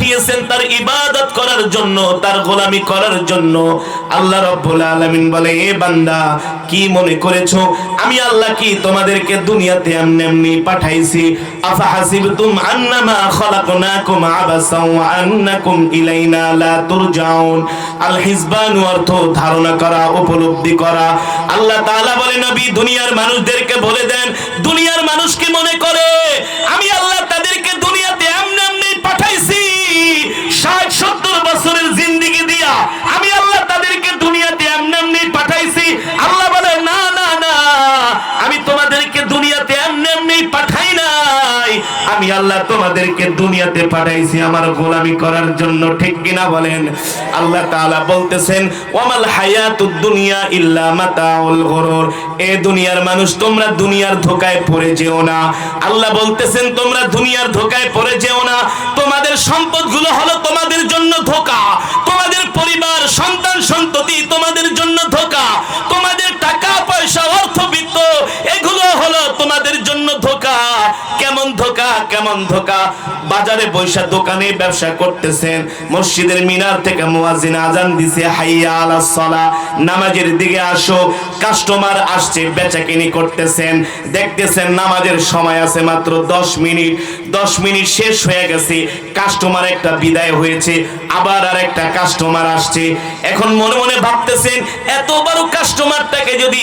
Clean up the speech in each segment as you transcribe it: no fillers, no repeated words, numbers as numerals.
পাঠিয়েছেন তার ইবাদত করার জন্য, তার গোলামি করার জন্য। আল্লাহ রাব্বুল আলামিন বলে, এ বান্দা কি মনে করেছো আমি আল্লাহ কি তোমাদেরকে দুনিয়াতে এমনি পাঠাইছি? আফা হাসিবতুম আন্নামা খলাকনাকুম আবাসাও ওয়া আন্নাকুম ইলাইনা লা তুরজাউন। আল হিসবান অর্থ ধারণা করা, উপলব্ধি করা। আল্লাহ তাআলা বলে, নবী দুনিয়ার মানুষদেরকে বলে দেন, দুনিয়ার মানুষ কি মনে করে আমি আল্লাহ তাদেরকে দুনিয়াতে এমনি পাঠাইছি 60-70 বছরের জিন্দেগি দিয়া আমি আল্লাহ তাদেরকে দুনিয়াতে এমনি পাঠাইছি? আল্লাহ বলে, না না না, আমি তোমাদেরকে দুনিয়াতে এমনি পাঠাই নাই। আমি আল্লাহ তোমাদেরকে দুনিয়াতে পাঠাইছি আমার গোলামি করার জন্য। ঠিক কিনা বলেন? আল্লাহ তাআলা বলতেছেন, ওয়ামাল হায়াতুদ দুনিয়া ইল্লা মাতাউল গুরুর। এ দুনিয়ার মানুষ, তোমরা দুনিয়ার ধোঁকায় পড়ে যেও না। আল্লাহ বলতেছেন, তোমরা দুনিয়ার ধোঁকায় পড়ে যেও না। তোমাদের সম্পদগুলো হলো তোমাদের জন্য ধোঁকা, তোমাদের পরিবার, সন্তান সন্ততি তোমাদের জন্য ধোঁকা, তোমাদের টাকা পয়সা, অর্থবিত্ত এগুলো হলো তোমাদের জন্য ধোঁকা। কেমন ধোঁকা? কেমন ধোঁকা? বাজারে বৈশা দোকানে ব্যবসা করতেছেন, মসজিদের মিনার থেকে মুয়াজ্জিন আজান দিছে, হাইয়া আলাস সালাহ, নামাজের দিকে আসো। কাস্টমার আসছে, বেচাকিনি করতেছেন, দেখতেছেন নামাজের সময় আছে মাত্র 10 মিনিট। 10 মিনিট শেষ হয়ে গেছে, কাস্টমার একটা বিদায় হয়েছে, আবার আরেকটা কাস্টমার আসছে। এখন মনে মনে ভাবতেছেন, এত বড় কাস্টমারটাকে যদি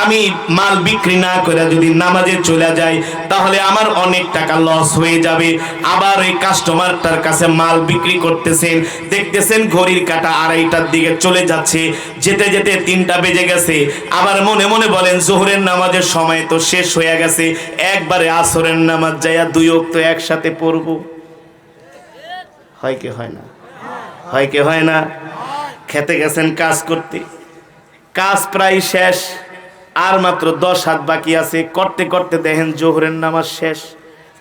আমি মাল বিক্রি না করে যদি নামাজে চলে যাই তাহলে আমার অনেক টাকা লস হয়ে যাবে। আবার এই কাস্টমারটার কাছে মাল বিক্রি করতেছেন, দেখতেছেন ঘড়ির কাঁটা 2:30টার দিকে চলে যাচ্ছে, যেতে যেতে 3টা বেজে গেছে। আবার মনে মনে বলেন, জোহরের নামাজের সময় তো শেষ হয়ে গেছে, একবারে আসরের নামাজ যাইয়া 2 ওয়াক্ত একসাথে পড়বো। হয় কি হয় না? হয় কি হয় না? খেতে গেছেন কাজ করতে, কাজ প্রায় শেষ, আর মাত্র 10 হাত বাকি আছে, করতে করতে দেখেন জোহরের নামাজ শেষ।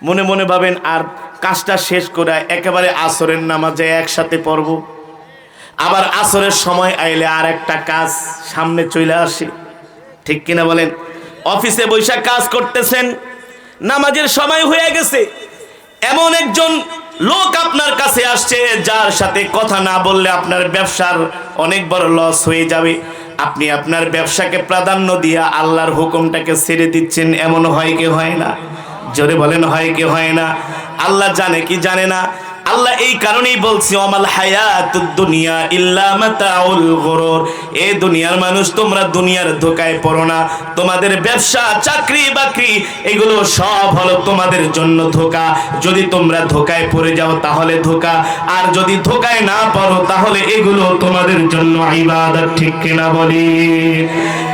মনে মনে ভাবেন আর কাজটা শেষ করে একেবারে আসরের নামাজে একসাথে পড়ব। আবার আসরের সময় আইলে আর একটা কাজ সামনে চলে আসে। ঠিক কিনা বলেন? অফিসে বৈশা কাজ করতেছেন, নামাজের সময় হয়ে গেছে, এমন একজন লোক আপনার কাছে আসছে যার সাথে কথা না বললে আপনার ব্যবসার অনেক বড় লস হয়ে যাবে। আপনি আপনার ব্যবসাকে প্রাধান্য দিয়ে আল্লাহর হুকুমটাকে ছেড়ে দিচ্ছেন। এমন হয় কি হয় না? জোরে বলেন, হয় কি হয় না? আল্লাহ জানে কি জানে না? আল্লাহ এই কারণেই বলছি, ওয়ামাল হায়াতুদ দুনিয়া ইল্লা মাতাউল গুরুর। এ দুনিয়ার মানুষ, তোমরা দুনিয়ার ধোঁকায় পড়ো না। তোমাদের ব্যবসা, চাকরি বাকরি এগুলো সব হলো তোমাদের জন্য ধোঁকা। যদি তোমরা ধোঁকায় পড়ে যাও তাহলে ধোঁকা, আর যদি ধোঁকায় না পড়ো তাহলে এগুলো তোমাদের জন্য ইবাদত। ঠিক কিনা বলি?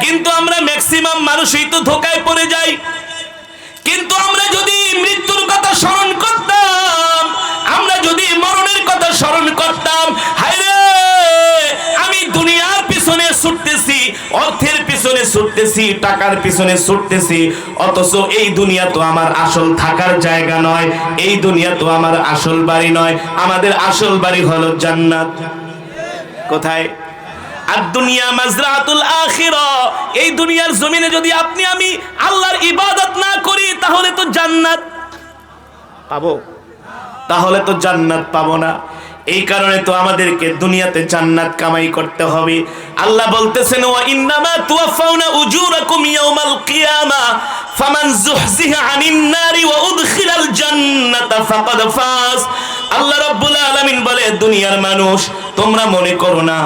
কিন্তু আমরা ম্যাক্সিমাম মানুষই তো ধোঁকায় পড়ে যাই। কিন্তু আমরা যদি মৃত্যুর কথা স্মরণ করতাম, আমরা যদি মরণের কথা স্মরণ করতাম, হায়রে আমি দুনিয়ার পিছনে ছুটতেছি, অর্থের পিছনে ছুটতেছি, টাকার পিছনে ছুটতেছি, অথচ এই দুনিয়া তো আমার আসল থাকার জায়গা নয়, এই দুনিয়া তো আমার আসল বাড়ি নয়। আমাদের আসল বাড়ি হলো জান্নাত। কোথায়? আর দুনিয়া মাজরাতুল আখিরা। এই দুনিয়ার জমিনে যদি আপনি আমি আল্লাহর ইবাদত না করি তাহলে তো জান্নাত পাবো? তাহলে তো জান্নাত পাবো না। এই কারণে তো আমাদেরকে দুনিয়াতে জান্নাত কামাই করতে হবে। আল্লাহ বলতেছেন, ওয়া ইন্নামা তুওয়াফাউনা উজুরাকুম ইয়াউমাল কিয়ামা ফামান যুহজিহা আনিন নারি ওয়া উদখিলাল জান্নাতা ফাকাদ ফাজ। আল্লাহ রাব্বুল আলামিন বলে, দুনিয়ার মানুষ তোমরা মনে করো না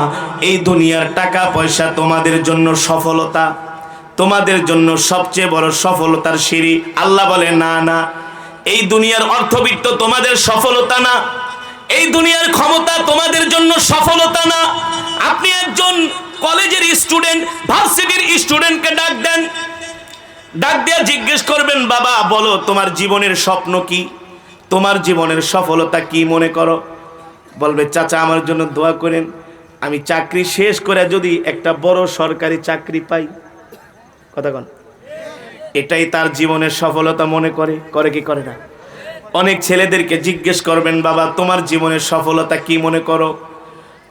এই দুনিয়ার টাকা পয়সা তোমাদের জন্য সফলতা, তোমাদের জন্য সবচেয়ে বড় সফলতার সিঁড়ি। আল্লাহ বলে, না না, এই দুনিয়ার অর্থবিত্ত তোমাদের সফলতা না, এই দুনিয়ার ক্ষমতা তোমাদের জন্য সফলতা না। আপনি একজন কলেজের স্টুডেন্ট, ভার্সিটির স্টুডেন্টকে ডাক দেন, ডাক দিয়ে জিজ্ঞেস করবেন, বাবা বলো তোমার জীবনের স্বপ্ন কি, তোমার জীবনের সফলতা কি মনে করো? বলবে, চাচা আমার জন্য দোয়া করেন, আমি চাকরি শেষ করে যদি একটা বড় সরকারি চাকরি পাই। কথা কন, এটাই তার জীবনের সফলতা মনে করে। করে কি করে না? অনেক ছেলেদেরকে জিজ্ঞেস করবেন, বাবা তোমার জীবনের সফলতা কি মনে করো?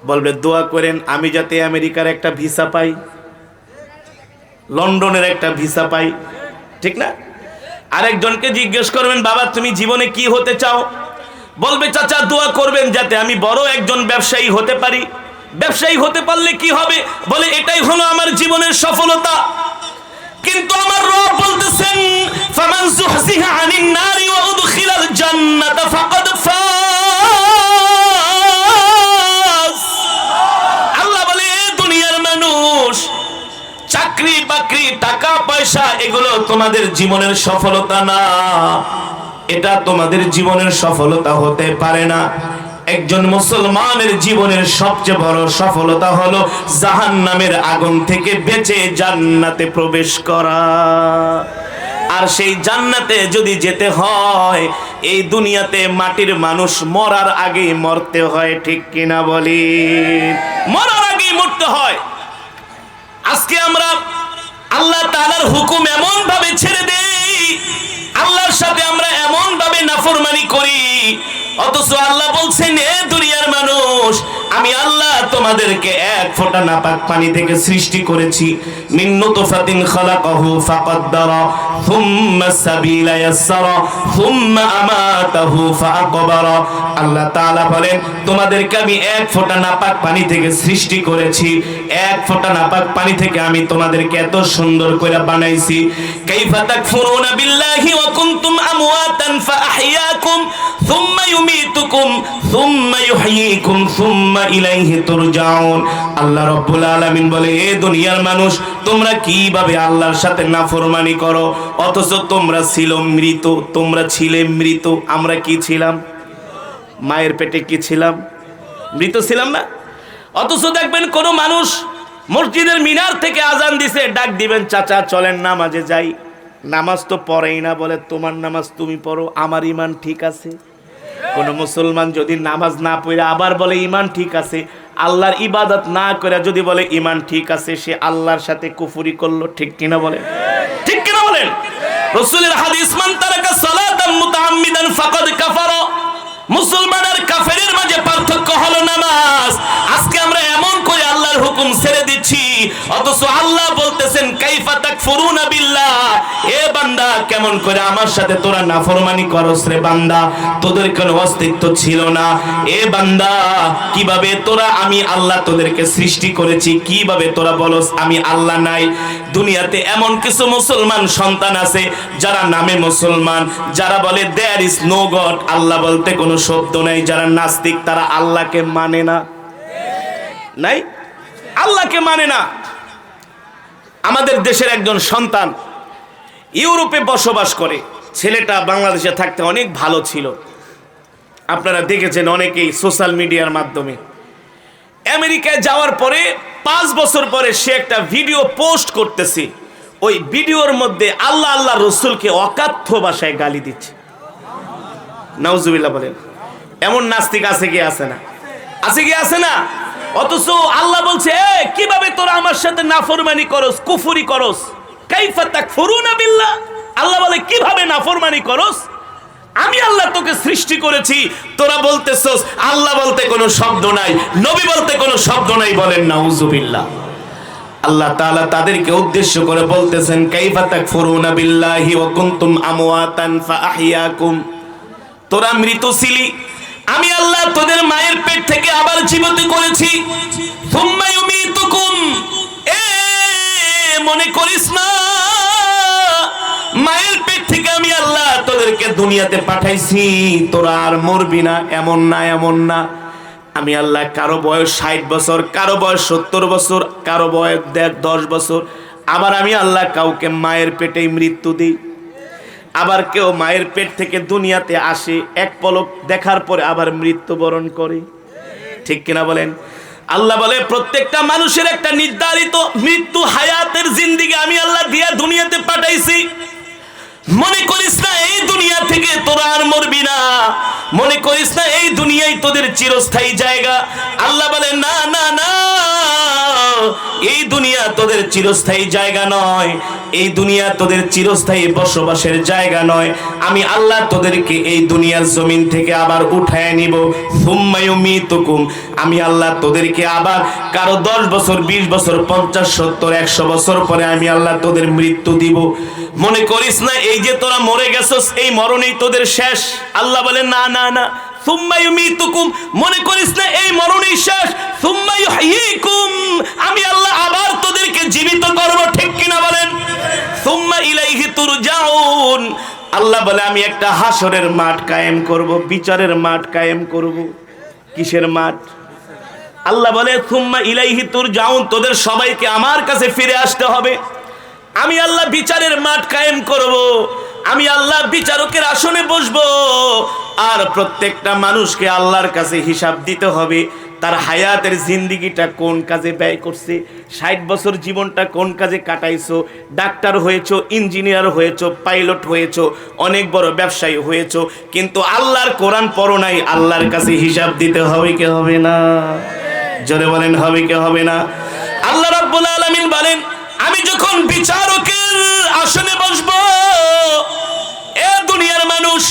বলবে, দোয়া করেন আমি যাতে আমেরিকার একটা ভিসা পাই, লন্ডনের একটা ভিসা পাই। ঠিক না? আরেকজনকে জিজ্ঞেস করবেন, বাবা তুমি জীবনে কি হতে চাও? বলবে চাচা দোয়া করবেন যাতে আমি বড় একজন ব্যবসায়ী হতে পারি। ব্যবসায়ী হতে পারলে কি হবে? বলে এটাই হলো আমার জীবনের সফলতা। কিন্তু আমার রব বলতেছেন ফামান যুহজিহা আনিন নারি ওয়া উদখিলাল জান্নাতা ফাকাদ ফাজ। আল্লাহ বলে দুনিয়ার মানুষ, চাকরি বাকরি টাকা পয়সা এগুলো তোমাদের জীবনের সফলতা না, এটা তোমাদের জীবনের সফলতা হতে পারে না। একজন মুসলমানের জীবনের সবচেয়ে বড় সফলতা হলো জাহান্নামের আগুন থেকে বেঁচে জান্নাতে প্রবেশ করা। আর সেই জান্নাতে যদি যেতে হয় এই দুনিয়াতে মাটির মানুষ মরার আগেই মরতে হয়, ঠিক কিনা বলি? মরার আগেই মরতে হয়। আজকে আমরা আল্লাহ তাআলার হুকুম এমন ভাবে ছেড়ে দেই, আল্লাহর সাথে আমরা এমন ভাবে নাফরমানি করি, অথচ আল্লাহ বলছেন এ দুনিয়ার মানুষ আমি আল্লাহ তোমাদেরকে এক ফোঁটা নাপাক পানি থেকে সৃষ্টি করেছি। মিন নুতফাতিন খালাকাহু ফাকাদ্দারা থুম্মা সাবিলা ইয়াসসারা থুম্মা আমাতাহু ফাআকবারা। আল্লাহ তাআলা বলেন তোমাদেরকে আমি এক ফোঁটা নাপাক পানি থেকে সৃষ্টি করেছি, এক ফোঁটা নাপাক পানি থেকে আমি তোমাদেরকে এত সুন্দর করে বানাইছি। কাইফা তাকফুরুনা বিল্লাহি ওয়া কুনতুম আমওয়াতান ফাআহইয়াকুম থুম্মা ইউমীতুকুম থুম্মা ইউহয়ীকুম থুম্মা ইলাইহি তুরজাউন। আল্লাহ রাব্বুল আলামিন বলে এ দুনিয়ার মানুষ তোমরা কিভাবে আল্লাহর সাথে নাফরমানি করো, অথচ তোমরা ছিল মৃত, তোমরা ছিলে মৃত। আমরা কি ছিলাম? মায়ের পেটে কি ছিলাম? মৃত ছিলাম না? অথচ দেখবেন কোন মানুষ মসজিদের মিনার থেকে আজান দিছে, ডাক দিবেন চাচা চলেন নামাজে যাই। নামাজ তো পড়েই না, বলে তোমার নামাজ তুমি পড়ো, আমার ঈমান ঠিক আছে। কোন মুসলমান যদি নামাজ না পড়ে আবার বলে ঈমান ঠিক আছে, আল্লাহর ইবাদত না করে যদি বলে ঈমান ঠিক আছে, সে আল্লাহর সাথে কুফরি করলো, ঠিক কিনা বলেন? ঠিক কিনা বলেন? রাসূলের হাদিস মান তারাকা সালাতান মুতাআম্মিদান ফাকাদ কাফারা। মুসলমান আর কাফেরের মাঝে পার্থক্য হলো নামাজ। আজকে আমরা এমন করে আল্লাহর হুকুম ছেড়ে দিচ্ছি, অথচ আল্লাহ বলতেছেন কাইফা তাকফুরুনা বিল্লাহ, এ বান্দা কেমন করে আমার সাথে তোরা নাফরমানি করস রে বান্দা, তোদের কোনো অস্তিত্ব ছিল না। এ বান্দা কিভাবে তোরা, আমি আল্লাহ তোদেরকে সৃষ্টি করেছি, কিভাবে তোরা বলস আমি আল্লাহ নাই? দুনিয়াতে এমন কিছু মুসলমান সন্তান আছে যারা নামে মুসলমান, যারা বলে দেয়ার ইজ নো গড, আল্লাহ বলতে কোনো শব্দ নাই। যারা নাস্তিক তারা আল্লাহকে মানে না, নাই আল্লাহকে মানে না। আমাদের দেশের একজন সন্তান ইউরোপে বসবাস করে, ছেলেটা বাংলাদেশে থাকতে অনেক ভালো ছিল, আপনারা দেখেছেন অনেকেই সোশ্যাল মিডিয়ার মাধ্যমে। আমেরিকায় যাওয়ার পরে 5 বছর পরে সে একটা ভিডিও পোস্ট করতেছে, ওই ভিডিওর মধ্যে আল্লাহ আল্লাহ রসুলকে অকাথ্য ভাষায় গালি দিচ্ছে। নাউজুবিল্লাহ বলেন। এমন নাস্তিক আছে কি আছে না? আছে কি আছে না? অথচ আল্লাহ বলছে কিভাবে তোরা আমার সাথে নাফরমানি করস, কুফরি করস। কাইফা তাকফুরুনা বিল্লাহ, আল্লাহ বলে কিভাবে নাফরমানি করস? আমি আল্লাহ তোকে সৃষ্টি করেছি, তোরা বলতেছস আল্লাহ বলতে কোনো শব্দ নাই, নবী বলতে কোনো শব্দ নাই। বলেন নাউজুবিল্লাহ। আল্লাহ তাআলা তাদেরকে উদ্দেশ্য করে বলতেছেন কাইফা তাকফুরুনা বিল্লাহি ওয়া কুনতুম আমওয়াতান ফাআহইয়াকুম, তোরা মৃত ছিলি, আমি আল্লাহ তোদের মায়ের পেট থেকে আবার জীবিত করেছি। সুম্মা ইউমীতুকুম, এ মনে করিস না মায়ের পেট থেকে আমি আল্লাহ তোদেরকে দুনিয়াতে পাঠাইছি, তোরা আর মরবি না, এমন না, এমন না। আমি আল্লাহ কারো বয়স 60 বছর, কারো বয়স 70 বছর, কারো বয়স 10 বছর। আবার আমি আল্লাহ কাউকে মায়ের পেটেই মৃত্যু দিই, আবার কেউ মায়ের পেট থেকে দুনিয়াতে আসে, এক পলক দেখার পরে আবার মৃত্যুবরণ করে, ঠিক কিনা বলেন? আল্লাহ বলে প্রত্যেকটা মানুষের একটা নির্ধারিত মৃত্যু, হায়াতের জিন্দেগি আমি আল্লাহ দিয়া দুনিয়াতে পাঠাইছি। মনে করিস না এই দুনিয়া থেকে তোরা আর মরবি না, মনে করিস না এই দুনিয়াই তোদের চিরস্থায়ী জায়গা। আল্লাহ বলে না না না, এই দুনিয়া তোদের চিরস্থায়ী জায়গা নয়, এই দুনিয়া তোদের চিরস্থায়ী বসবাসের জায়গা নয়। আমি আল্লাহ তোদেরকে এই দুনিয়ার জমিন থেকে আবার উঠায় নিব। সুম্মা ইউমীতুকুম, আমি আল্লাহ তোদেরকে আবার কারো 10 বছর, 20 বছর, 50, 70, 100 বছর পরে আমি আল্লাহ তোদের মৃত্যু দিব। মনে করিস না এই যে তোরা মরে গেছস, এই মরণেই তোদের শেষ। আল্লাহ বলে না না না, সুম্মা ইউমিতুকুম, মনে করিস না এই মরণই শেষ, সুম্মা ইউহয়িকুম, আমি আল্লাহ আবার তোদেরকে জীবিত করব, ঠিক কিনা বলেন? সুম্মা ইলাইহি তুরজাউন, আল্লাহ বলে আমি একটা হাসরের মাঠ কায়েম করব, বিচারের মাঠ কায়েম করব। কিসের মাঠ? আল্লাহ বলে সুম্মা ইলাইহি তুরজাউন, তোদের সবাইকে আমার কাছে ফিরে আসতে হবে। আমি আল্লাহ বিচারের মাঠ কায়েম করব, আমি আল্লাহ বিচারকের আসনে বসবো, আর প্রত্যেকটা মানুষকে আল্লাহর কাছে হিসাব দিতে হবে। তার হায়াতের জিন্দিগিটা কোন কাজে ব্যয় করছে, 60 বছর জীবনটা কোন কাজে কাটাইছো, ডাক্তার হয়েছো, ইঞ্জিনিয়ার হয়েছো, পাইলট হয়েছো, অনেক বড় ব্যবসায়ী হয়েছো, কিন্তু আল্লাহর কোরআন পড়ো নাই, আল্লাহর কাছে হিসাব দিতে হবে কি হবে না? জোরে বলেন, হবে কি হবে না? আল্লাহ রাব্বুল আলামিন বলেন, আমি যখন বিচারকের আসনে বসবো, এ দুনিয়ার মানুষ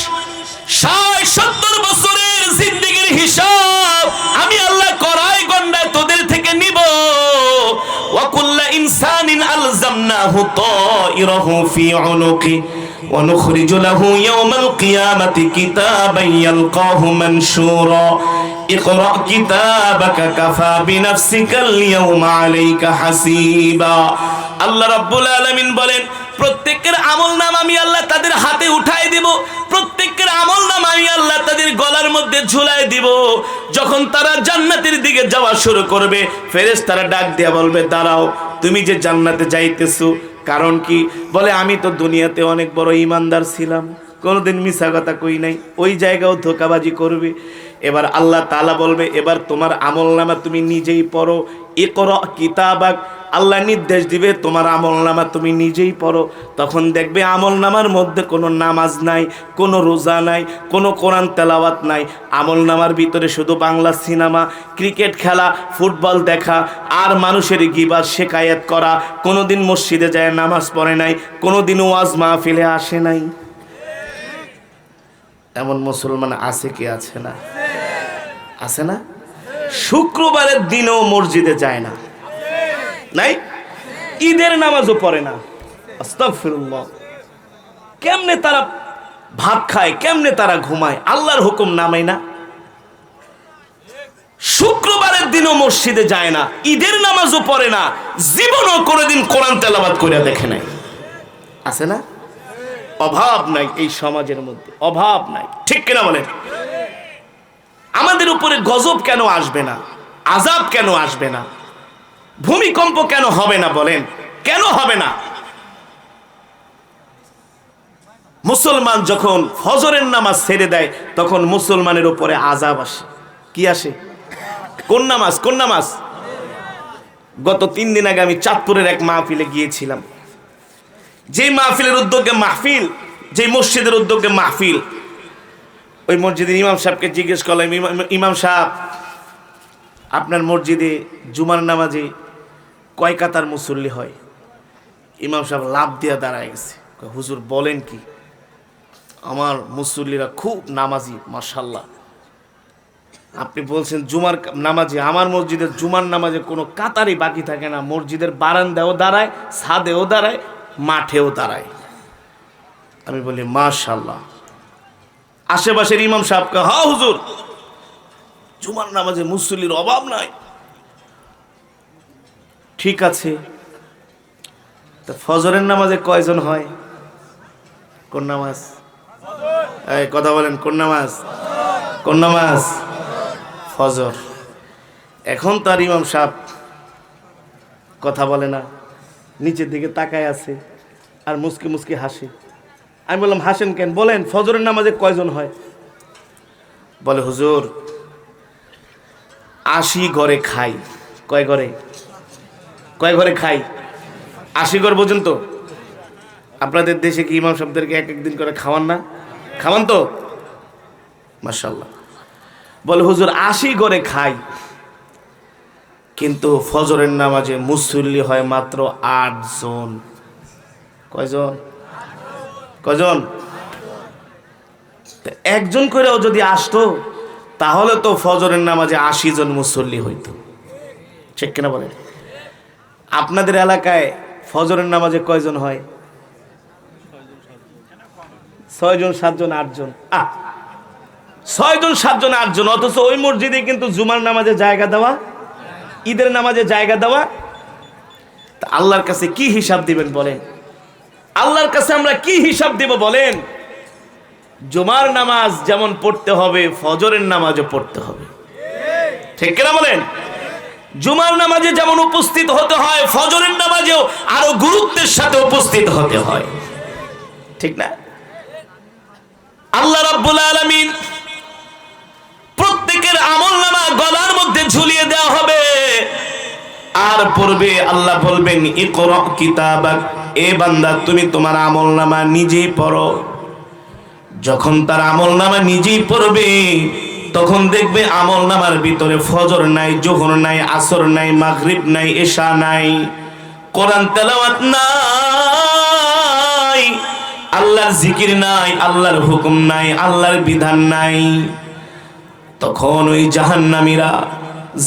60-70 বছরের জিন্দেগির হিসাব আমি আল্লাহ কড়াই গন্ডায় তোদের থেকে নিব। ওয়া কুল্লা ইনসানিন আলজামনাহু তাইরাহু ফি উনুকি ওয়া নুখরিজু লাহু ইয়াওমাল কিয়ামাতি কিতাবান ইয়ালকাহু মানশুরা ইকরা কিতাবাকা কাফা বিনাফসিকাল ইয়াওমা আলাইকা হাসিবা। আল্লাহ রাব্বুল আলামিন বলেন, প্রত্যেকের আমলনামা আমি আল্লাহ তাদের হাতে উঠাই দিব, প্রত্যেকের আমলনামা আমি আল্লাহ তাদের গলার মধ্যে ঝুলাই দিব। যখন তারা জান্নাতের দিকে যাওয়া শুরু করবে, ফেরেশতারা ডাক দিয়া বলবে, দাঁড়াও, তুমি যে জান্নাতে যাইতেছো কারণ কি? বলে আমি তো দুনিয়াতে অনেক বড় ঈমানদার ছিলাম, কোনোদিন মিছা কথা কই নাই, ওই জায়গাও ধোঁকাবাজি করবে। এবার আল্লাহ তাআলা বলবে, এবার তোমার আমলনামা তুমি নিজেই পড়ো, ইকরা কিতাবাক, আল্লাহ নির্দেশ দিবে তোমার আমলনামা তুমি নিজেই পড়ো। তখন দেখবে আমলনামার মধ্যে কোনো নামাজ নাই, কোনো রোজা নাই, কোনো কোরআন তেলাওয়াত নাই, আমলনামার ভিতরে শুধু বাংলা সিনেমা, ক্রিকেট খেলা, ফুটবল দেখা, আর মানুষের গীবত শেকায়েত করা, কোনোদিন মসজিদে যায় নামাজ পড়ে নাই, কোনোদিন ওয়াজ মাহফিলে আসে নাই। এমন মুসলমান আছে কি আছে না? আছে না? শুক্রবারের দিনেও মসজিদে যায় না, নাই? ঈদের নামাজও পড়ে না। আস্তাগফিরুল্লাহ। কেমনে তারা ভাত খায়, কেমনে তারা ঘুমায়, আল্লাহর হুকুম নামায় না? শুক্রবারের দিনও মসজিদে যায় না, ঈদের নামাজও পড়ে না, জীবনও কোনোদিন কোরআন তেলাওয়াত করে দেখে নাই। আছে না? অভাব নাই এই সমাজের মধ্যে, অভাব নাই, ঠিক কিনা বলেন? আমাদের উপরে গজব কেন আসবে না? আযাব কেন আসবে না? ভূমিকম্প কেন হবে না? বলেন কেন হবে না? মুসলমান যখন ফজরের নামাজ ছেড়ে দেয়, তখন মুসলমানের উপরে আযাব আসে। কি আসে? কোন নামাজ? কোন নামাজ? গত 3 দিন আগে আমি চাঁদপুরের এক মাহফিলে গিয়েছিলাম। যে মাহফিলের উদ্যোগে মাহফিল, যে মসজিদের উদ্যোগে মাহফিল, ওই মসজিদের ইমাম সাহেবকে জিজ্ঞেস করলাম, ইমাম সাহেব, আপনার মসজিদে জুমার নামাজে কয় কাতার মুসল্লি হয়? ইমাম সাহেব লাভ দিয়া দাঁড়ায় গেছে। হুজুর বলেন কি? আমার মুসল্লিরা খুব নামাজি, মাশাআল্লাহ। আপনি বলছেন জুমার নামাজে, আমার মসজিদের জুমার নামাজে কোনো কাতারই বাকি থাকে না, মসজিদের বারান্দায়ও দাঁড়ায়, ছাদেও দাঁড়ায়, মাঠেও দাঁড়ায়। আমি বলি মাশাআল্লাহ। আশেপাশের ইমাম সাহেবকে, হ্যাঁ হুজুর, জুমার নামাজে মুসল্লির অভাব নাই। ঠিক আছে, তা ফজরের নামাজে কয়জন হয়? কোন নামাজ? এই কথা বলেন, কোন নামাজ? কোন নামাজ? ফজর। এখন তার ইমাম সাহেব কথা বলে না, নিচের দিকে তাকায় আছে আর মুসকি মুসকি হাসে। আমি বললাম, হাসেন কেন? বলেন ফজরের নামাজে কয়জন হয়? বলে, হুজুর 80 ঘরে খাই। কয় ঘরে? কয় ঘরে খাই? 80 ঘর পর্যন্ত। আপনাদের দেশে কি ইমাম সাহেবদেরকে এক একদিন করে খাওয়ান না? খাওয়ান তো, মাশাআল্লাহ। বলে, হুজুর 80 ঘরে খাই, কিন্তু ফজরের নামাজে মুসল্লি হয় মাত্র 8 জন। কয়জন? কয়জন? একজন করেও যদি আসতো, তাহলে তো ফজরের নামাজে 80 জন মুসল্লি হইতো, ঠিক কিনা বলেন? আপনাদের এলাকায় ফজরের নামাজে কয়জন হয়? 6 জন, 7 জন, 8 জন। 6 জন 7 জন 8 জন, অথচ ওই মসজিদে কিন্তু জুমার নামাজে জায়গা দেওয়া, ঈদের নামাজে জায়গা দেওয়া। তা আল্লাহর কাছে কি হিসাব দিবেন বলেন? আল্লাহর কাছে আমরা কি হিসাব দিব বলেন? জুমার নামাজ যেমন পড়তে হবে, ফজরের নামাজও পড়তে হবে, ঠিক কিনা বলেন? জুমার নামাজে যেমন উপস্থিত হতে হয়, ফজরের নামাজেও আরো গুরুত্বের সাথে উপস্থিত হতে হয়, ঠিক না? আল্লাহ রাব্বুল আলামিন প্রত্যেকের আমলনামা গলার মধ্যে ঝুলিয়ে দেওয়া হবে, আর পড়বে। আল্লাহ বলবেন ইকরা কিতাবাক, এ বান্দা তুমি তোমার আমলনামা নিজেই পড়ো। যখন তার আমলনামা নিজেই পড়বে, তখন দেখবে আমলনামার ভিতরে ফজর নাই, যোহর নাই, আসর নাই, মাগরিব নাই, এশা নাই, কোরআন তেলাওয়াত নাই, আল্লাহর জিকির নাই, আল্লাহর হুকুম নাই, আল্লাহর বিধান নাই। তখন ওই জাহান্নামীরা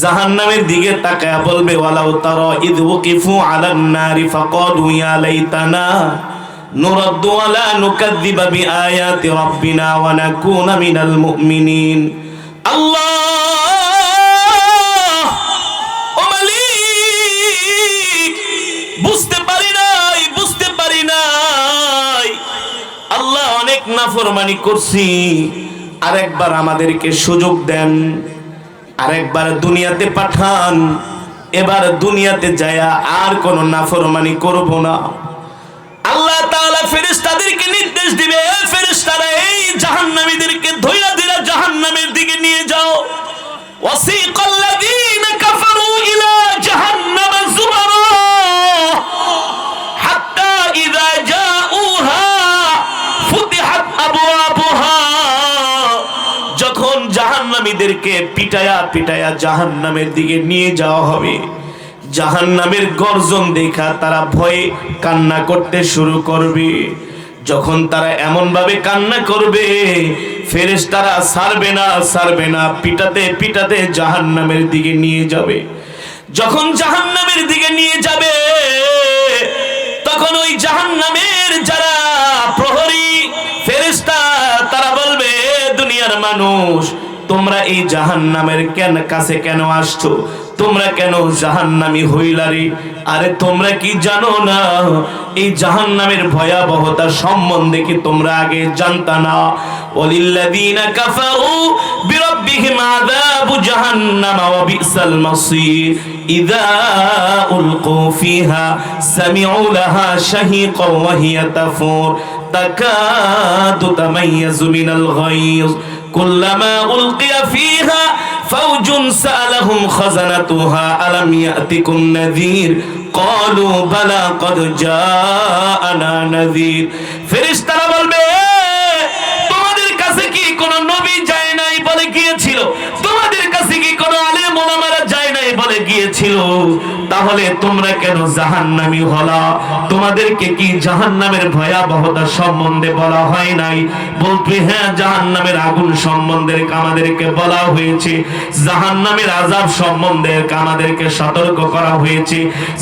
জাহান্নামের দিকে তাকায়া বলবে ওয়ালাউ তারা ইদ ওয়াকিফু আলান নারি ফাকালু ইয়া লাইতানা নুরাদ্দু ওয়ালা নুকাযযিবা বিআয়াতি রাব্বিনা ওয়া নাকুনা মিনাল মুমিনিন। আল্লাহ ও মালিক, বুঝতে পারি নাই আল্লাহ, অনেক নাফরমানি করছি, আরেকবার আমাদেরকে সুযোগ দেন, আরেকবার দুনিয়াতে পাঠান, এবার দুনিয়াতে যায়া আর কোন নাফরমানি করব না। আল্লাহ তাআলা ফেরেশতাদেরকে নির্দেশ দিবে, ফেরেশতারা এই জাহান্নামীদেরকে ধইরা ধইরা জাহান্নামের দিকে নিয়ে যাও। ওয়াসিকাল্লাযীনা কাফারু ইলা জাহান্নাম যুমারা হাত্তা ইযা জাউহা ফুতিহাত আবওয়াবুহা। যখন জাহান্নামীদেরকে পিটায়া পিটায়া জাহান্নামের দিকে নিয়ে যাওয়া হবে, জাহান্নামের গর্জন দেখা তারা ভয়ে কান্না করতে শুরু করবে। যখন তারা এমন ভাবে কান্না করবে, ফেরেশতারা ছাড়বে না, পিটাতে পিটাতে জাহান্নামের দিকে নিয়ে যাবে। যখন জাহান্নামের দিকে নিয়ে যাবে, তখন ওই জাহান্নামের যারা প্রহরী ফেরেশতা তারা বলবে, দুনিয়ার মানুষ তোমরা এই জাহান্নামের কাছে কেন আসছো? তোমরা কেন জাহান্নামী হইলারে? আরে তোমরা কি জানো না এই জাহান্নামের ভয়াবহতা সম্বন্ধে? কি তোমরা আগে জানতা না? ওয়ালিল্লাযীনা কাফারু বিরাব্বিহিম আযাবু জাহান্নাম ওয়া বিসাল মাসীর ইযা উলকু ফিহা সামিউ লাহা শাহীকান ওয়া হিয়া তাফুর তাকাদু তামাইয়াজু মিনাল গায়জ কুল্লামা উলকিয়া ফিহা ফাওজুন সালাহুম খাযানাতুহা আলাম ইয়াতিকুম নাযীর ক্বালু বালা ক্বাদ জাআনা নাযীর। ফেরেশতারা বলবে, তোমাদের কাছে কি কোন নবী যায় নাই বলে গিয়েছিল? তোমাদের কাছে কি কোন আলেম ওলামারা যায় নাই বলে গিয়েছিল? তাহলে তোমরা কেন জাহান্নামী হলা? তোমাদেরকে কি জাহান্নামের ভয়াবহতা সম্বন্ধে বলা হয় নাই? বলবে হ্যাঁ, জাহান্নামের আগুন সম্বন্ধে আমাদেরকে বলা হয়েছে, জাহান্নামের আযাব সম্বন্ধে আমাদেরকে সতর্ক করা হয়েছে।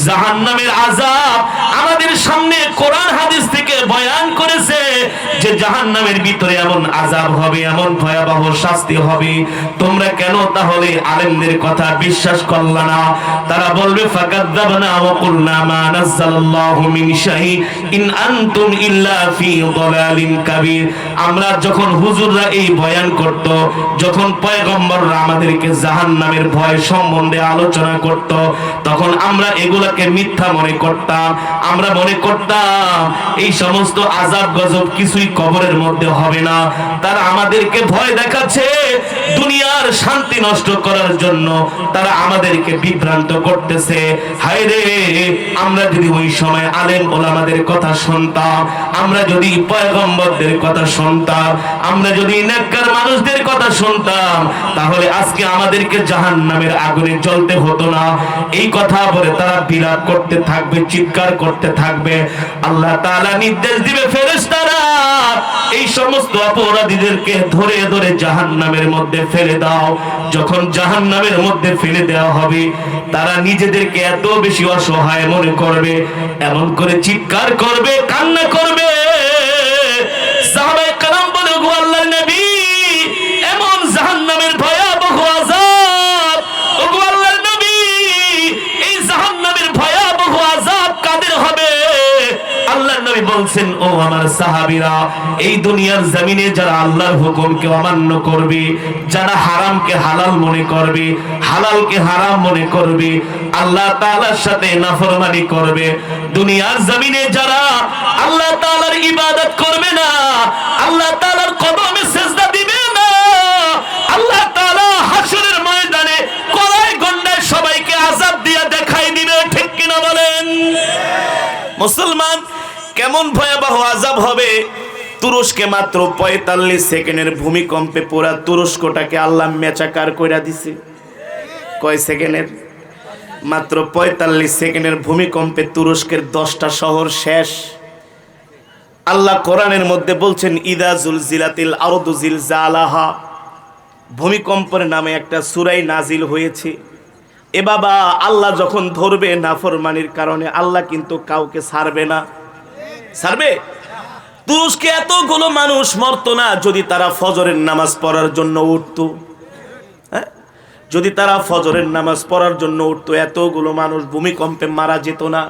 জাহান্নামের আযাব আমাদের সামনে কোরআন হাদিস থেকে বয়ান করেছে যে জাহান্নামের ভিতরে এমন আযাব হবে, এমন ভয়াবহ শাস্তি হবে। তোমরা কেন তাহলে আলেমদের কথা বিশ্বাস করলা না? তারা বলবে ফাকাযযাবনা ওয়া কুলনা মা নাযালাল্লাহু মিন শাই ইন আনতুম ইল্লা ফি দালালিন কাবীর। আমরা যখন হুজুররা এই বয়ান করত, যখন পয়গম্বররা আমাদেরকে জাহান্নামের ভয় সম্বন্ধে আলোচনা করত, তখন আমরা এগুলাকে মিথ্যা মনে করতাম। আমরা মনে করতাম এই সমস্ত আযাব গজব কিছুই কবরের মধ্যে হবে না। তারা আমাদেরকে ভয় দেখাচ্ছে, দুনিয়ার শান্তি নষ্ট করার জন্য তারা আমাদেরকে বিভ্রান্ত করতেছে। হায় রে, আমরা যদি ওই সময় আলেম ওলামাদের কথা শুনতাম, আমরা যদি পয়গম্বরদের কথা শুনতাম, আমরা যদি নেককার মানুষদের কথা শুনতাম, তাহলে আজকে আমাদেরকে জাহান্নামের আগুনে জ্বলতে হতো না। এই কথা বলে তারা বিলাপ করতে থাকবে, চিৎকার করতে থাকবে। আল্লাহ তাআলা নির্দেশ দিবে, ফেরেশতারা এই সমস্ত অপরাধীদেরকে ধরে ধরে জাহান্নামের মধ্যে ফেলে দাও। যখন জাহান্নামের মধ্যে ফেলে দেওয়া হবে, তারা নিজেদেরকে এত বেশি অসহায় মনে করবে, এমন করে চিৎকার করবে, কান্না করবে। সাহাবায়ে কেরাম বলে, ওগো আল্লাহর নবী, এমন নবী বলছেন, ও আমার সাহাবীরা, এই দুনিয়ার জমিনে যারা আল্লাহর হুকুমকে অমান্য করবে, যারা হারামকে হালাল মনে করবে, হালালকে হারাম মনে করবে, আল্লাহ তাআলার সাথে নাফরমানি করবে, দুনিয়ার জমিনে যারা আল্লাহ তাআলার ইবাদত করবে না, আল্লাহ তাআলার কদমে সিজদা দিবে না, আল্লাহ তাআলা হাসরের ময়দানে কড়াই গন্ডায় সবাইকে আযাব দিয়ে দেখাই দিবে। ঠিক কিনা বলেন? মুসলমান, কেমন ভয়াবহ আযাব হবে। তুরস্কে মাত্র ৪৫ সেকেন্ডের ভূমিকম্পে পুরা তুরস্কটাকে আল্লাহ মেচাকার কইরা দিছে। কয় সেকেন্ডের? মাত্র ৪৫ সেকেন্ডের ভূমিকম্পে তুরস্কের 10টা শহর শেষ। আল্লাহ কোরআনের মধ্যে বলছেন, ইদা জুলজিলাতিল আরদু জিলজালাহা, ভূমিকম্পের নামে একটা সূরাই নাজিল হয়েছে। এ বাবা, আল্লাহ যখন ধরবে নাফরমানির কারণে, আল্লাহ কিন্তু কাউকে ছাড়বে না। ছাড়বে? তুরস্কে এতগুলো মানুষ মরতো না যদি তারা ফজরের নামাজ পড়ার জন্য উঠতো। হ্যাঁ, যদি তারা ফজরের নামাজ পড়ার জন্য উঠতো, এতগুলো মানুষ ভূমিকম্পে মারা যেত না।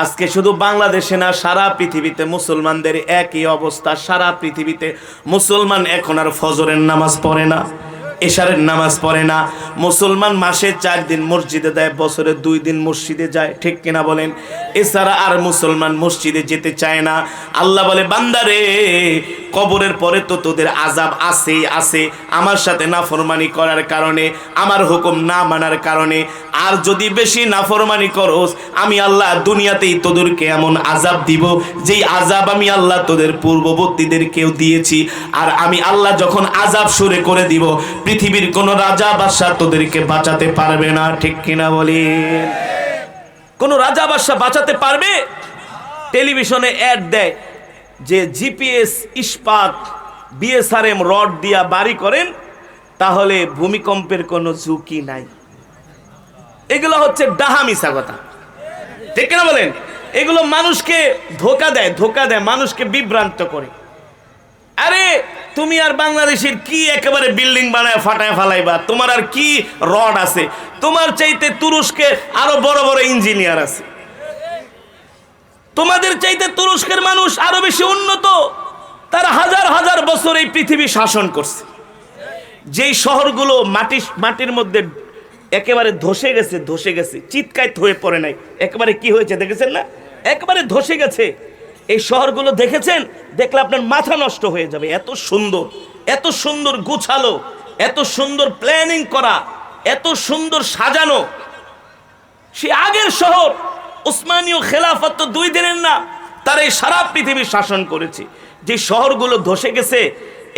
আজকে শুধু বাংলাদেশে না, সারা পৃথিবীতে মুসলমানদের একই অবস্থা। সারা পৃথিবীতে মুসলমান এখন আর ফজরের নামাজ পড়ে না, এশারের নামাজ পড়ে না। মুসলমান মাসে 4 দিন মসজিদে দেয়, বছরে 2 দিন মসজিদে যায়। ঠিক কিনা বলেন? এছাড়া আর মুসলমান মসজিদে যেতে চায় না। আল্লাহ বলে, বান্দারে, কবরের পরে তো তোদের আযাব আছেই আছে, আমার সাথে নাফরমানি করার কারণে, আমার হুকুম না মানার কারণে। আর যদি বেশি নাফরমানি করোস, আমি আল্লাহ দুনিয়াতেই তোদেরকে এমন আযাব দিব, যেই আযাব আমি আল্লাহ তোদের পূর্ববর্তীদেরকেও দিয়েছি। আর আমি আল্লাহ যখন আযাব শুরু করে দিব, পৃথিবীর কোন রাজা বাদশা তোদেরকে বাঁচাতে পারবে না। ঠিক কিনা বলেন? কোন রাজা বাদশা বাঁচাতে পারবে? টেলিভিশনে অ্যাড দেয় যে জিপিএস, ইস্পাত, বিএসআরএম রড দিয়া বাড়ি করেন, তাহলে ভূমিকম্পের কোনো ঝুঁকি নাই। এগুলো হচ্ছে ডাহা মিছা কথা। ঠিক কিনা বলেন? এগুলো মানুষকে ধোঁকা দেয়, মানুষকে বিভ্রান্ত করে। আরে তুমি আর বাংলাদেশের কি একেবারে বিল্ডিং বানায় ফাটায় ফালাইবা? তোমার আর কি রড আছে? তোমার চাইতে তুরস্কে আরো বড় বড় ইঞ্জিনিয়ার আছে। তোমাদের চাইতে তুরস্কের মানুষ আরো বেশি উন্নত। তারা হাজার হাজার বছর এই পৃথিবী শাসন করছে। যেই শহরগুলো মাটির মধ্যে একেবারে ধসে গেছে, চিৎকার হয়ে পড়ে নাই, একেবারে কি হয়েছে দেখেছেন না? একেবারে ধসে গেছে। এই শহরগুলো দেখেছেন? দেখলে আপনার মাথা নষ্ট হয়ে যাবে। এত সুন্দর গুছালো, এত সুন্দর প্ল্যানিং করা, এত সুন্দর সাজানো। সে আগের শহর। উসমানীয় খেলাফত তো 2 দিনের না, তারা এই সারা পৃথিবী শাসন করেছে। যে শহরগুলো ধসে গেছে,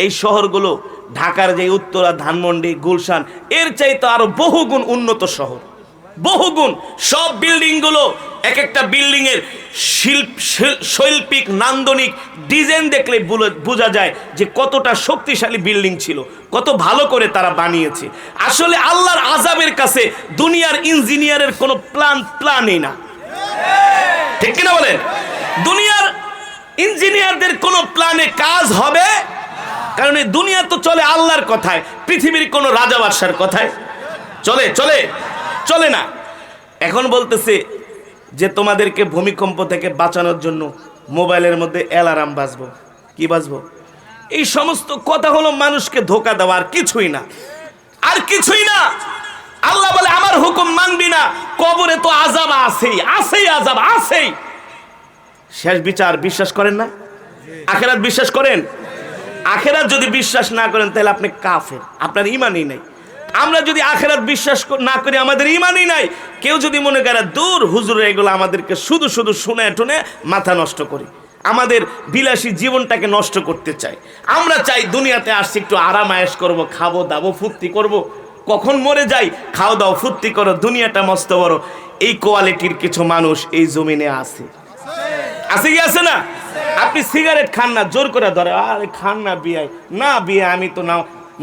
এই শহরগুলো ঢাকার যে উত্তরা, ধানমন্ডি, গুলশান, এর চাইতে আরো বহুগুণ উন্নত শহর, বহুগুণ। সব বিল্ডিং গুলো, এক একটা বিল্ডিং এর শৈল্পিক নান্দনিক ডিজাইন দেখলে বোঝা যায় যে কতটা শক্তিশালী বিল্ডিং ছিল, কত ভালো করে তারা বানিয়েছে। আসলে আল্লাহর আযাবের কাছে দুনিয়ার ইঞ্জিনিয়ারের কোনো প্ল্যানই না। ঠিক কিনা বলেন? দুনিয়ার ইঞ্জিনিয়ারদের কোনো প্ল্যানে কাজ হবে? কারণ এই দুনিয়া তো চলে আল্লাহর কথায়, পৃথিবীর কোনো রাজা বাদশার কথায় চলে না। এখন বলতেছে যে তোমাদেরকে ভূমিকম্প থেকে বাঁচানোর জন্য মোবাইলের মধ্যে অ্যালার্ম বাজবো। কি বাজবো? এই সমস্ত কথা হলো মানুষকে ধোঁকা দেওয়া, আর কিছুই না। আল্লাহ বলে, আমার হুকুম মানবি না, কবরে তো আযাব আছেই। শেষ বিচার বিশ্বাস করেন না? আখিরাত বিশ্বাস করেন? আখিরাত যদি বিশ্বাস না করেন, তাহলে আপনি কাফের, আপনার ঈমানই নাই। আমরা যদি আখিরাত বিশ্বাস না করি, আমাদের ঈমানই নাই। কেউ যদি মনে করে দূর হুজুর এগুলো আমাদেরকে শুধু শুনে টুনে মাথা নষ্ট করি, আমাদের বিলাসী জীবনটাকে নষ্ট করতে চাই। আমরা চাই দুনিয়াতে আসছি একটু আরাম আয়েশ করবো, খাবো দাবো, ফুর্তি করব। কখন মরে যাই, খাও দাও, ফুর্তি করো, দুনিয়াটা মস্ত বড়। এই কোয়ালিটির কিছু মানুষ এই জমিনে আছে কি আছে না? আপনি সিগারেট খান না, জোর করে ধরে, আরে খান না বিয়ে, আমি তো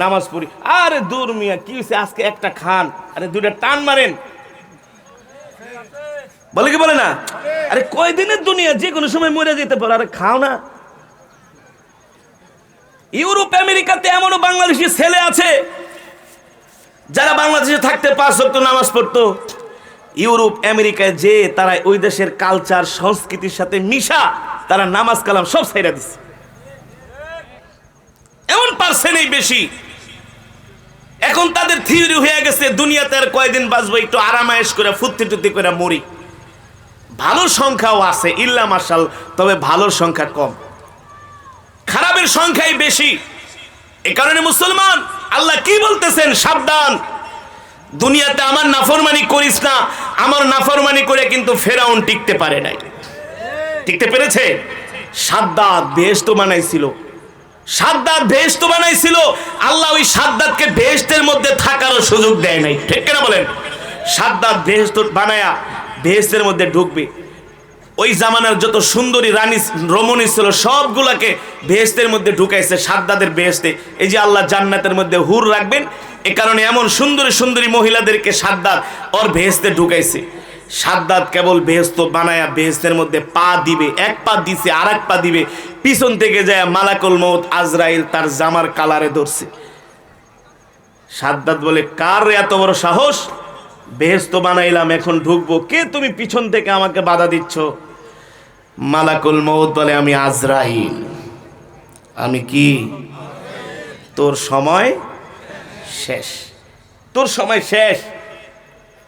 নামাজ পড়ি। আরে দূর মিয়া, কি হয়েছে আজকে একটা খান, আরে 2টা টান মারেন। বলে কি বলে না? আরে কয়দিনের দুনিয়া, যে কোনো সময় মরে যেতে পারে, আরে খাও না। ইউরোপ আমেরিকাতে এমনও বাংলাদেশি ছেলে আছে যারা বাংলাদেশে থাকতে 5 ওয়াক্ত নামাজ পড়তো। ইউরোপ আমেরিকায় যে তারা ওই দেশের কালচার সংস্কৃতির সাথে মিশা তারা নামাজ কালাম সব ছাইড়া দিছে। এমন পার্সেন্টই বেশি। এখন তাদের থিওরি হয়ে গেছে দুনিয়াতে আর কয়দিন বাঁচবো, একটু আরামায়েশ করে ফুর্তি টুর্তি করে মরি। ভালোর সংখ্যাও আছে ইল্লা মাশাল, তবে ভালোর সংখ্যা কম, খারাপের সংখ্যাই বেশি। এ কারণে মুসলমান আল্লাহ কি বলতেছেন, সাবধান, দুনিয়াতে আমার নাফরমানি করিস না। আমার নাফরমানি করে কিন্তু ফেরাউন টিকতে পারে নাই। টিকতে পেরেছে? সাদ্দাত বেহেশত বানাইছিল, সাদ্দাত বেহেশত বানাইছিল, আল্লাহ ওই সাদ্দাতকে বেহেশতের মধ্যে থাকারও সুযোগ দেয় নাই। ঠিক কিনা বলেন? সাদ্দাত বেহেশত বানায়া বেহেশতের মধ্যে ঢুকবে, ওই জামানার যত সুন্দরী রানী রমণী ছিল সবগুলাকে বেহেশতের মধ্যে ঢুকাইছে সাদ্দাতের বেহেশতে। এই যে আল্লাহ জান্নাতের মধ্যে হুর রাখবেন, এ কারণে এমন সুন্দরী সুন্দরী মহিলাদেরকে সাদ্দাত ওর বেহেশতে ঢুকাইছে। সাদ্দাত কেবল বেহেশত বানায়া বেহেশতের মধ্যে পা দিবে, এক পা দিছে আর এক পা দিবে, পিছন থেকে যায় মালাকুল মউত আজরাইল তার জামার কালারে ধরছে। সাদ্দাত বলে, কার এত বড় সাহস, বেহেশত বানাইলাম এখন ঢুকবো, কে তুমি পিছন থেকে আমাকে বাধা দিচ্ছ? মালাকুল মউত বলে, আমি আজরাইল। আমি কি? তোর সময় শেষ, তোর সময় শেষ।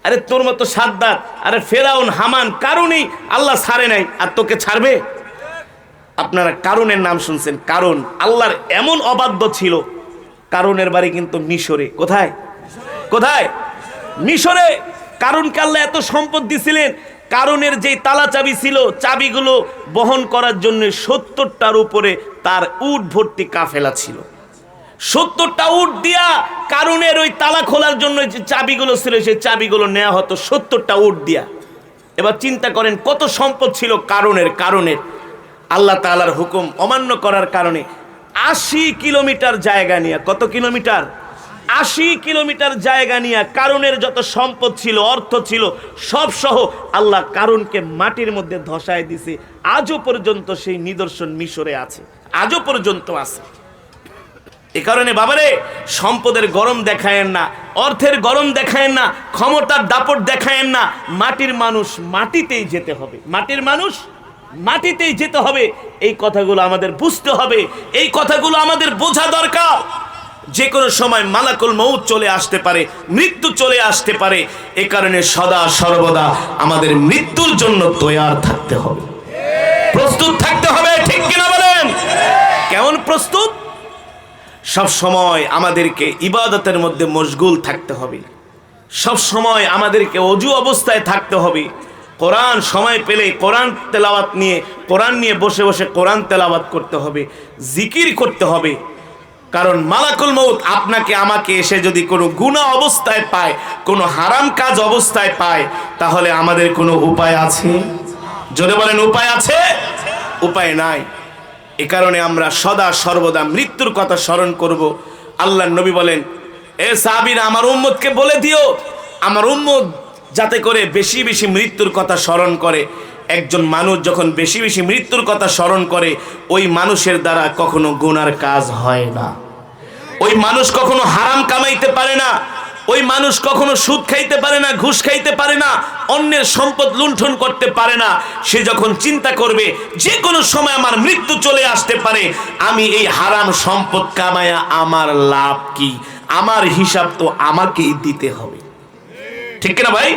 আরে তোর মতো সাদ্দাত, আরে ফেরাউন হামান কারণেই আল্লাহ ছাড়ে নাই, আর তোকে ছাড়বে? আপনারা কারুনের নাম শুনছেন, কারণ আল্লাহর এমন অবাধ্য ছিল। কারুনের বাড়ি কিন্তু মিশরে। কোথায়? কোথায়? মিশরে। কারুনকে আল্লাহ এত সম্পদ দিছিলেন, কারুনের যেই তালা চাবি ছিল, চাবিগুলো বহন করার জন্য 70টার উপরে তার উট ভর্তি কাফেলা ছিল। 70টা উট দিয়া কারুনের ওই তালা খোলার জন্য যে চাবিগুলো ছিল, সেই চাবিগুলো নেওয়া হতো 70টা উট দিয়া। এবার চিন্তা করেন কত সম্পদ ছিল কারুনের। কারুনের আল্লাহ তাআলার হুকুম অমান্য করার কারণে 80 কিলোমিটার জায়গা নিয়ে, কত কিলোমিটার? 80 কিলোমিটার জায়গা নিয়ে কারুনের যত সম্পদ ছিল, অর্থ ছিল, সব সহ আল্লাহ কারুনকে মাটির মধ্যে ধসায় দিছে। আজও পর্যন্ত সেই নিদর্শন মিশরে আছে, আজও পর্যন্ত আছে। এ কারণে বাবারে, সম্পদের গরম দেখায়েন না, অর্থের গরম দেখায়েন না, ক্ষমতার দাপট দেখায়েন না। মাটির মানুষ মাটিতেই যেতে হবে, মাটির মানুষ মাটিতেই যেতে হবে। এই কথাগুলো আমাদের বুঝতে হবে, এই কথাগুলো আমাদের বোঝা দরকার। যে কোনো সময় মালাকুল মউত চলে আসতে পারে, মৃত্যু চলে আসতে পারে। এ কারণে সদা সর্বদা আমাদের মৃত্যুর জন্য তৈয়ার থাকতে হবে, প্রস্তুত থাকতে হবে। ঠিক কিনা বলেন? কেমন প্রস্তুত? সব সময় আমাদেরকে ইবাদতের মধ্যে মশগুল থাকতে হবে, সব সময় আমাদেরকে অজু অবস্থায় থাকতে হবে। কোরআন সময় পেলে কোরআন তেলাওয়াত নিয়ে, কোরআন নিয়ে বসে বসে কোরআন তেলাওয়াত করতে হবে, জিকির করতে হবে। কারণ মালাকুল মউত আপনাকে আমাকে এসে যদি কোনো গুনাহ অবস্থায় পায়, কোনো হারাম কাজ অবস্থায় পায়, তাহলে আমাদের কোনো উপায় আছে? জোরে বলেন, উপায় আছে? উপায় নাই। এ কারণে আমরা সদা সর্বদা মৃত্যুর কথা স্মরণ করব। আল্লাহর নবী বলেন, এ সাহাবীরা, আমার উম্মতকে বলে দিও, আমার উম্মত যাতে করে বেশি বেশি মৃত্যুর কথা স্মরণ করে। একজন মানুষ যখন বেশি বেশি মৃত্যুর কথা স্মরণ করে, ওই মানুষের দ্বারা কখনো গুনার কাজ হয় না, ওই মানুষ কখনো হারাম কামাইতে পারে না, ওই মানুষ কখনো সুদ খাইতে পারে না, ঘুষ খাইতে পারে না, অন্যের সম্পদ লুণ্ঠন করতে পারে না। সে যখন চিন্তা করবে যে কোনো সময় আমার মৃত্যু চলে আসতে পারে, আমি এই হারাম সম্পদ কামায়া আমার লাভ কি? আমার হিসাব তো আমাকেই দিতে হবে। ঠিক কিনা ভাই?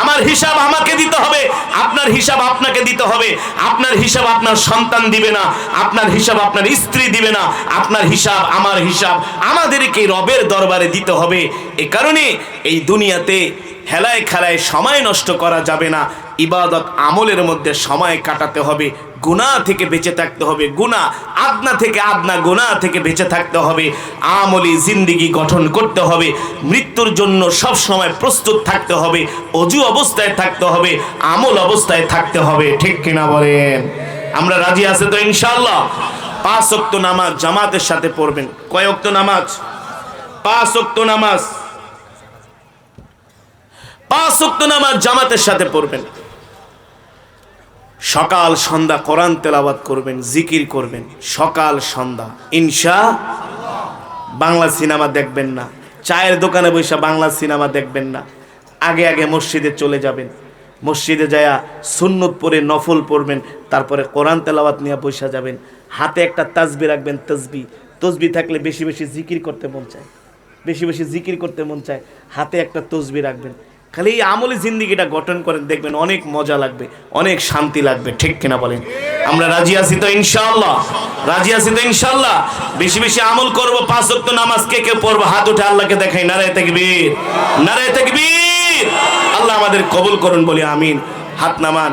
আমার হিসাব আমাকে দিতে হবে, আপনার হিসাব আপনাকে দিতে হবে। আপনার হিসাব আপনার সন্তান দিবে না, আপনার হিসাব আপনার স্ত্রী দিবে না, আপনার হিসাব আমার হিসাব আমাদেরকে রবের দরবারে দিতে হবে। এ কারণে এই দুনিয়াতে হেলায় খেলায় সময় নষ্ট করা যাবে না, ইবাদত আমলের মধ্যে সময় কাটাতে হবে, গুনাহ থেকে বেঁচে থাকতে হবে, গুনাহ আদনা থেকে আদনা গুনাহ থেকে বেঁচে থাকতে হবে, আমলি জিন্দেগি গঠন করতে হবে, মৃত্যুর জন্য সব সময় প্রস্তুত থাকতে হবে, অজু অবস্থায় থাকতে হবে, আমল অবস্থায় থাকতে হবে। ঠিক কিনা বলেন? আমরা রাজি আছি তো ইনশাআল্লাহ? 5 ওয়াক্ত নামাজ জামাতের সাথে পড়বেন। কয় ওয়াক্ত নামাজ? 5 ওয়াক্ত নামাজ। 5 ওয়াক্ত নামাজ জামাতের সাথে পড়বেন। সকাল সন্ধ্যা কোরআন তেলাওয়াত করবেন, জিকির করবেন, সকাল সন্ধ্যা ইনশাআল্লাহ। বাংলা সিনেমা দেখবেন না, চায়ের দোকানে বসে বাংলা সিনেমা দেখবেন না, আগে আগে মসজিদে চলে যাবেন, মসজিদে যায়া সুন্নত পড়ে নফল পড়বেন, তারপরে কোরআন তেলাওয়াত নিয়ে বসে যাবেন। হাতে একটা তাসবি রাখবেন, তসবি থাকলে বেশি বেশি জিকির করতে মন চায়, বেশি বেশি জিকির করতে মন চায়। হাতে একটা তসবি রাখবেন, খালি এই আমলি জিন্দিগিটা গঠন করেন, দেখবেন অনেক মজা লাগবে, অনেক শান্তি লাগবে। ঠিক কিনা বলেন? আমরা রাজি আছি তো ইনশাআল্লাহ? রাজি আছি তো ইনশাআল্লাহ? বেশি বেশি আমল করব। 5 ওয়াক্ত নামাজ কে কে পড়বো? হাত উঠে আল্লাহকে দেখাই। নারায়ে তাকবীর, নারায়ে তাকবীর। আল্লাহ আমাদের কবুল করুন, বলি আমিন। হাত নামান।